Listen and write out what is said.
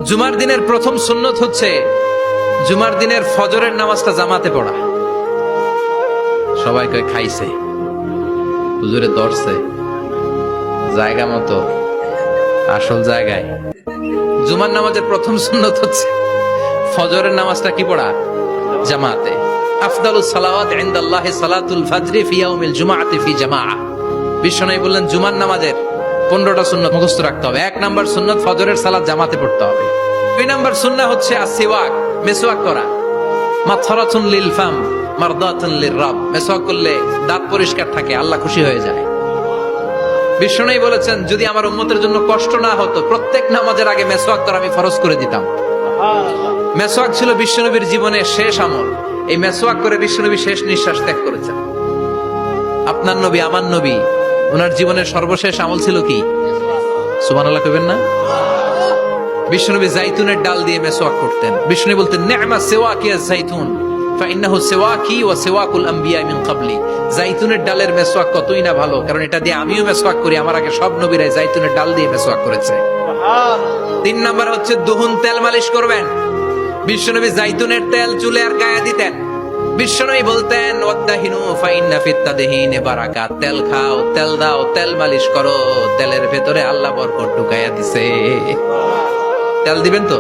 জুমার দিনের প্রথম সুন্নত হচ্ছে জুমার দিনের ফজরের নামাজটা জামাতে পড়া। সবাই কয় খাইছে, হুজুরে ধরছে জায়গা মতো, আসল জায়গায়। জুমার নামাজের প্রথম সুন্নত হচ্ছে ফজরের নামাজটা কি পড়া? জামাতে। আফদালুস সালাওয়াত ইনদাল্লাহি সালাতুল ফাজরি ফি ইয়াউমিল জুমআতি ফি জামাআহ। বিশ্বনবী বললেন জুমার নামাজের 15টা সুন্নত মুখস্থ রাখতে হবে। 1 নাম্বার সুন্নত ফজরের সালাত জামাতে পড়তে হবে। 2 নাম্বার সুন্নাহ হচ্ছে আসওয়াক, মেসওয়াক করা। মাতহারাতুন লিল ফাম মারদাতুন লির-রাব। মেসওয়াক করলে দাঁত পরিষ্কার থাকে, আল্লাহ খুশি হয়ে যায়। বিশ্বনবী বলেছেন যদি আমার উম্মতের জন্য কষ্ট না হতো প্রত্যেক নামাজের আগে মেসওয়াক করা আমি ফরজ করে দিতাম। মেসওয়াক ছিল বিশ্বনবীর জীবনের শেষ আমল। এই মেসওয়াক করে বিশ্বনবী শেষ নিঃশ্বাস ত্যাগ করেছেন। আপনার নবী, আমার নবী, ওনার জীবনের সর্বশেষ আমল ছিল কি? সুবহানাল্লাহ কইবেন না? বিশ্বনবী জাইতুনের ডাল দিয়ে মেসওয়াক করতেন। বিশ্বনবী বলতেন নি'মা সিওয়াকিয়া যাইতুন ফাইন্নাহু সিওয়াকি ওয়া সিওয়াকুল আমবিয়া মিন ক্বাবলি। জাইতুনের ডালের মেসওয়াক কতই না ভালো, কারণ এটা দিয়ে আমিও মেসওয়াক করি, আমার আগে সব নবীরাই জাইতুনের ডাল দিয়ে মেসওয়াক করেছে। 3 নাম্বার হচ্ছে দুহুন, তেল মালিশ করবেন। বিশ্বনবী জাইতুনের তেল চুলে আর গায়ে দিতেন। বিশ্বনবী বলতেন ওয়াদাহিনু ফাইন্না ফিত তাদহিনি বারাকাত। তেল খাও, তেল দাও, তেল মালিশ করো, তেলের ভেতরে আল্লাহ বরকত ঢুকাইয়া দিছে। তেল দিবেন তো?